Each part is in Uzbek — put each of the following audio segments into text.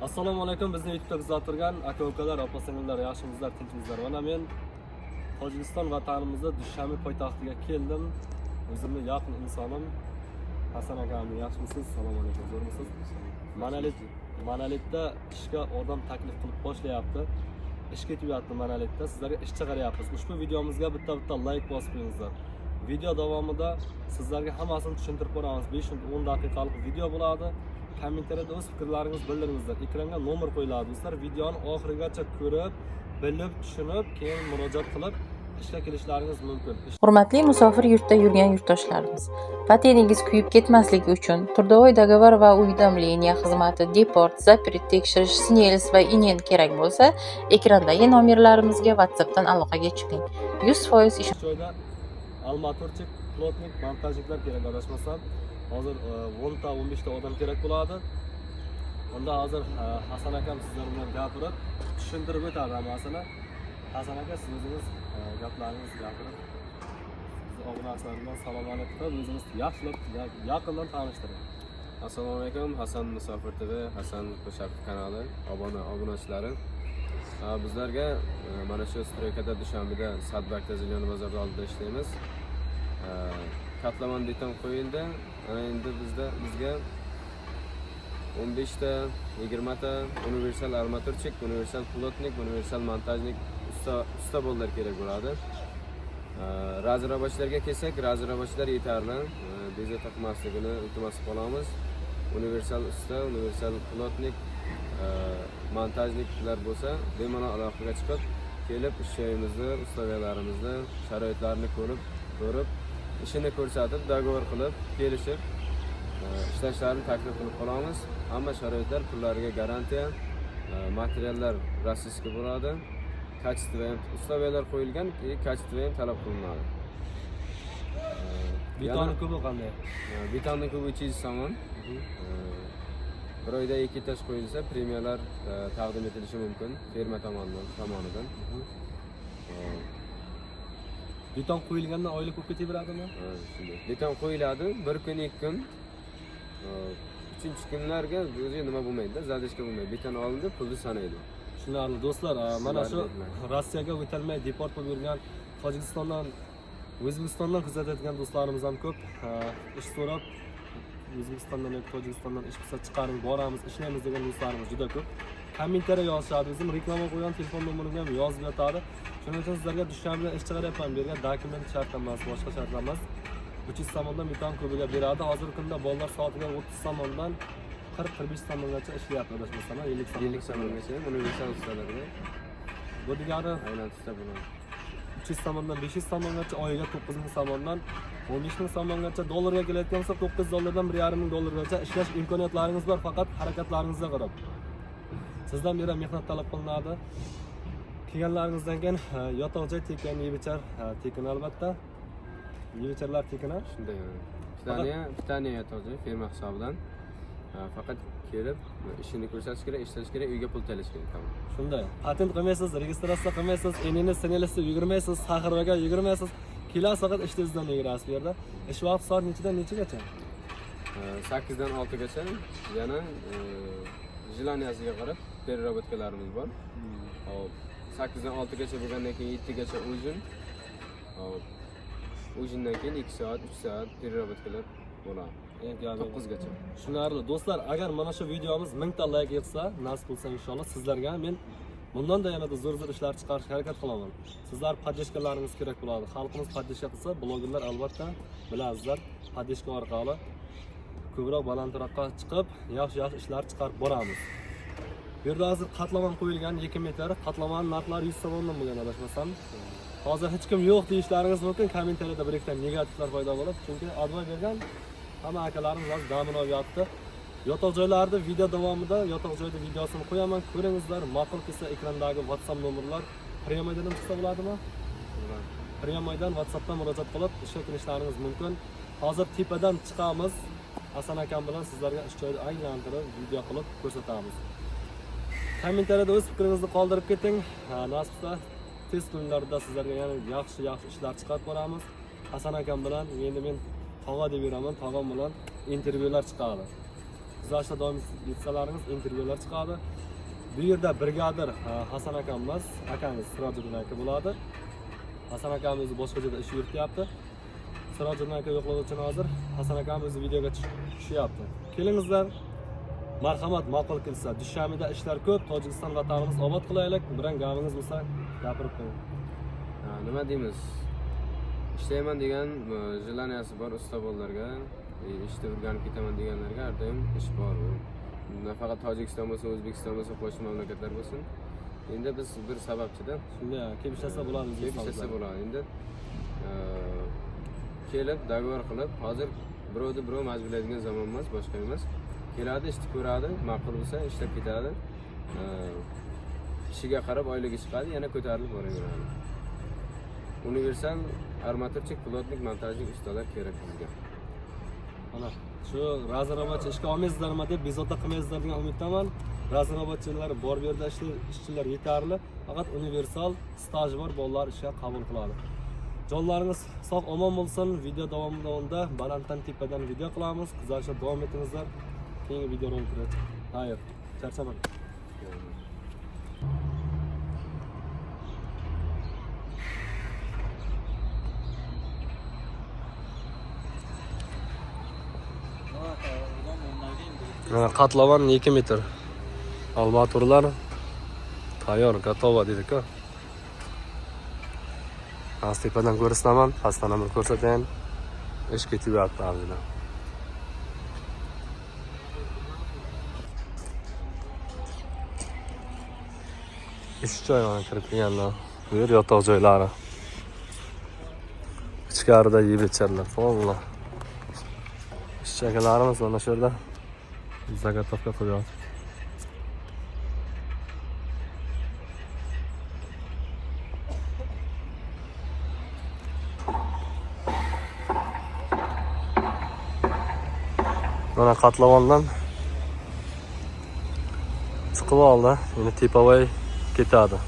Assalomu alaykum. Bizni YouTube'da kuzatib turgan aka-ukalar, opa-singillar, yaxshimizlar, tinchimizlar. Mana men Tojikiston vatanimizda Dushanbe poytaxtiga keldim. O'zimni yaqin insonim Hasan akamni yaxshimisiz? Assalomu alaykum. Zo'rmisiz? Monolitda ishga odam taklif qilib boshlayapti. Ish ketyapti Monolitda. Sizlarga ish chiqaryapmiz. Ushbu videomizga bitta like bosib qo'yinglar. Video davomida sizlarga hammasini tushuntirib boramiz. 5-10 daqiqalik video bo'ladi. Kommentariyada o'z fikrlaringizni bildiringizlar. Ekranga nomer qo'yiladi. Do'stlar, videoni oxirigacha ko'rib, bilib, tushunib, keyin murojaat qilib ishga kelishlaringiz mumkin. Hurmatli musofir yurtda yurgan yurtdoshlarimiz, patentingiz kuyib ketmasligi uchun трудовой договор va уведомление xizmati, deport, zapret tekshirish, snelis va inen kerak bo'lsa, ekrandagi nomerlarimizga WhatsAppdan aloqaga chiqing. 100% ish joyda armaturchik, plotnik, montajniklar kerak adashmasam. Hozir 10 ta 15 ta odam kerak bo'ladi. Unda hozir Hasan akam sizlar bilan gapirib, tushuntirib o'tadi hammasini. Hasan aka, siz o'zingiz gaplaringizni gapirib, biz obunachilar bilan salom alaykum qilib, o'zingizni yaxshilab, yaqindan tanishtiring. Assalomu alaykum, Hasan Musofir TV, Hasan Qo'shaqov kanali obunachilari. Bizlarga mana shu stroykada Dushanbeda Sadbakda Zilyon bozorida oldida ishlaymiz. Katlamon beton qo'yildi. Endi bizga 15 ta, 20 ta universal armaturchik, universal plotnik, universal montajnik usta bo'llar kerak bo'ladi. Razirabashlarga kelsak, razirabashlar yetarli. Beza taqmasligini iltimos qilamiz. Universal usta, universal plotnik, montajniklar bo'lsa, bemalol aloqaga chiqib, kelib ish joyimizni, ustalarimizni, sharoitlarini ko'rib, ishini ko'rsatib, dogovor qilib, kelishib, ishlashlarini taklif qilib qolamiz. Hamma sharoitlar, pullariga garantiya, materiallar rossiyskiy bo'ladi. Kачество ham ustalar qo'yilgan, kачество ham talab qilinadi. Betonni ko'pi qanday? Betonni ko'pi 300 somon. Bir oyda 2 etaj qo'yilsa, premiyalar taqdim etilishi mumkin firma tomonidan. Beton qo'yilganda oylik ko'p ketaveradimi? Shunday. Beton qo'yiladi, 1 kun, 2 kun. 3-chi kunlarga o'zi nima bo'lmaydi, zadishka bo'lmaydi. Beton olindi, pulni sanaydi. Tushunarli do'stlar, mana shu Rossiyaga o'tolmay deport bo'lib yurgan Tojikistondan, O'zbekistondan kuzatadigan do'stlarimiz ham ko'p. Ish so'rab O'zbekistondan yoki Tojikistondan ish qilsa chiqarib boramiz, ishlaymiz degan do'stlarimiz juda ko'p. Kommentariya yozishadi, o'zim reklama qo'ygan telefon nomerimni ham yozib yotadi. Shuning uchun sizlarga Dushanbeda ish chiqaryapman, bu yerga dokument shart emas, boshqa shart emas. 300 somondan beton kubiga beradi. Hozirgi kunda bolalar soatiga 30 somondan 40-45 somongacha ishlayapti adashmasam, 50 somongacha universal ustalarga. Bu degani aylantirsa bo'ladi. 300 somondan 500 somongacha, oyiga 9000 somondan 15000 somongacha, dollarga kelayotgan bo'lsa 9 dollardan 1,5 dollargacha ishlash imkoniyatlaringiz bor, faqat harakatlaringizga qarab. Sizdan beri mehnat talab qilinadi. Kelganlaringizdan keyin yotoq joy tekin, yebichar tekin albatta. Yevicharlar tekina shunday. Pitaniya yotoq joy firma hisobidan. Faqat kelib ishini ko'rsatish kerak, ishlash kerak, uyga pul to'lash kerak. Tamam. Shunday. Patent qilmaysiz, registratsiya qilmaysiz, enini sinelisi yugurmaysiz, saxirvaga yugurmaysiz. Kelasiz faqat ishingizdan yugurasiz bu yerda. Ish vaqti soat nechidan nechagacha? 8 dan 6 gacha. Yana jilaniyasiga qarab переработкаларimiz bor. Hop. 8 dan 6 gacha bo'lgandan keyin 7 gacha ujin. Hop. Ujindan keyin 2 soat, 3 soat переработкалар bo'ladi. 9 gacha. Tushunarli do'stlar, agar mana shu videomiz 1000 ta like yetsa, nasib bo'lsa inshaalloh sizlarga men bundan-da yanada zo'r ishlar chiqarishga harakat qilaman. Sizlar podдержкаларingiz kerak bo'ladi. Xalqimiz podдержка qilsa, blogerlar albatta bilasizlar, podдержка orqali ko'proq balandroqqa chiqib, yaxshi ishlar chiqarib boramiz. Bu yerda hozir qatlamon qo'yilgan 2 metr, qatlamon narxlari 100 so'mdan bo'lgan adashmasam. Hozir hech kim yo'q deyishlaringiz mumkin, kommentariyada bir ikkita negativlar paydo bo'lib, chunki advokat bergan hamma akalarimiz hozir damini olyapti. Yotoq joylarda video davomida yotoq joyda videosini qo'yaman, ko'ringizlar. Ma'qul kelsa ekrandagi WhatsApp nomerlar Premiydan chiqsa bo'ladimi? Premiydan WhatsAppdan murojaat qilib ishga kirishlaringiz mumkin. Hozir tepadan chiqamiz. Hasan akam bilan sizlarga ish joyini aylantirib, video qilib ko'rsatamiz. Kommentariyada o'z fikringizni qoldirib keting. Nasibsa tez kunlarda sizlarga yana yaxshi ishlar chiqarib boramiz. Hasan akam bilan endi men tog'a deb yuraman, tog'am bilan intervyular chiqadi. kuzatishda davom etsalaringiz intervyular chiqadi. Bu yerda brigadir Hasan akamiz, akangiz Sirojiddin aka bo'ladi. Hasan akamiz o'zi boshqa joyda ish yurityapti. Sirojiddin aka yo'qligi uchun hozir Hasan akamiz o'zi videoga tushyapti. Kelingizlar. Marhamat, ma'qul kelsa, Dushanbeda ishlar ko'p, Tojikiston vatanimiz obod qilaylik. Bilan gamingiz bo'lsa, gapirib qo'ying. Nima deymiz? Ishlayman degan jilaniyasi bor ustoborlarga, ishda o'rganib ketaman deganlarga har doim ish bor. Nafaqat Tojikiston bo'lsa, O'zbekiston bo'lsa, qo'shni mamlakatlar bo'lsin. Endi biz bir sababchida shunday kelib ishlasa bo'ladi, kelib ishlasa bo'ladi. Endi kelib dogovor qilib, hozir birovni birov majburlaydigan zamon emas, boshqa emas. Keladi, ishni ko'radi, ma'qul bo'lsa ishlab ketadi. Ishiga qarab oyligiga chiqadi, yana ko'tarilib boraveradi. Universal armaturchik, pilotnik, montajlik ustalar kerak bizga. Mana shu razorobotchi ishga olmaysizlarmi deb bezovta qilmaysizlar degan umiddaman. Razorobotchilar bor bu yerda ishchilar yetarli, faqat universal staj bor bolalar ishga qabul qiladi. Jonlaringiz sog' omon bo'lsin. Video davomida balanddan tepadan video qilamiz. Kuzatishda davom etingizlar. Keyingi video roliklar. Xayr, charchaman. Qatlavan 2 metr. Armaturlar tayyor, готово dedik-ku. Tepadan ko'rsataman, pastdan ham ko'rsatayin. Ish ketyapti avvalda. Ish joylari kiritilganlar. Bu yer yotoq joylari. Ichkarida yeb ichadilar, to'g'ri. Ishchilarimiz mana shu yerda zagotovka qilyapti. Mana qatlavondan chiqib oldi. Endi tepavoy ketadi.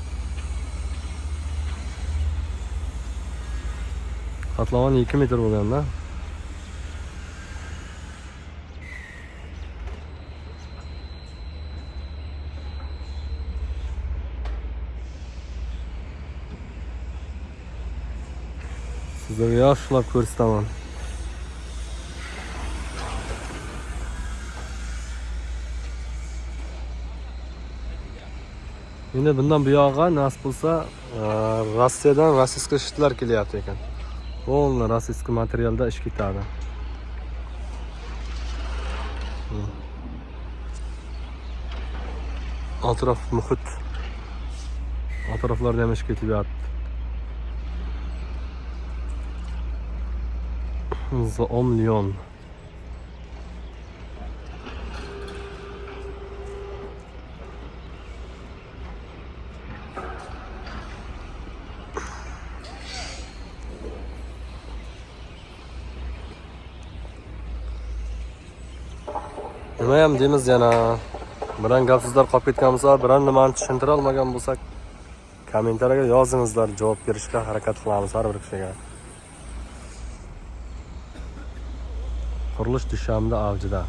Qatlavon 2 metr bo'lganda. Sizlarga yaxshilab ko'rsataman. Endi bundan bu yoqqa nasib bo'lsa, Rossiyadan rossiyskiy ishchilar kelyapti ekan. Bo'ldi, rossiyskiy materialda ish ketadi. Atrof muhit. Atroflarda ham ish ketyapti. За миллион. Nima ham deymiz yana? Biran gap so'zlar qolib ketgan bo'lsa, biran nimani tushuntira olmagan bo'lsak, kommentariyaga yozingizlar, javob berishga harakat qilamiz har bir kishiga. Qurilish Dushanbeda avjida.